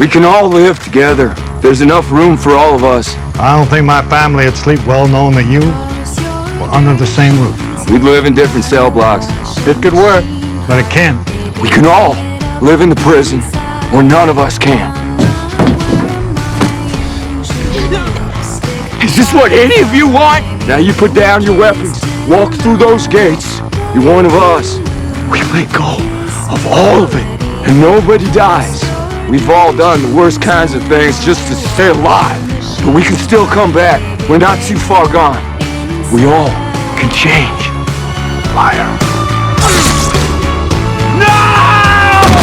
We can all live together. There's enough room for all of us. I don't think my family would sleep well knowing that you were under the same roof. We'd live in different cell blocks. It could work, but it can't. We can all live in the prison where none of us can. Is this what any of you want? Now you put down your weapons, walk through those gates. You're one of us. We let go of all of it, and nobody dies. We've all done the worst kinds of things just to stay alive, but we can still come back. We're not too far gone. We all can change. Liar.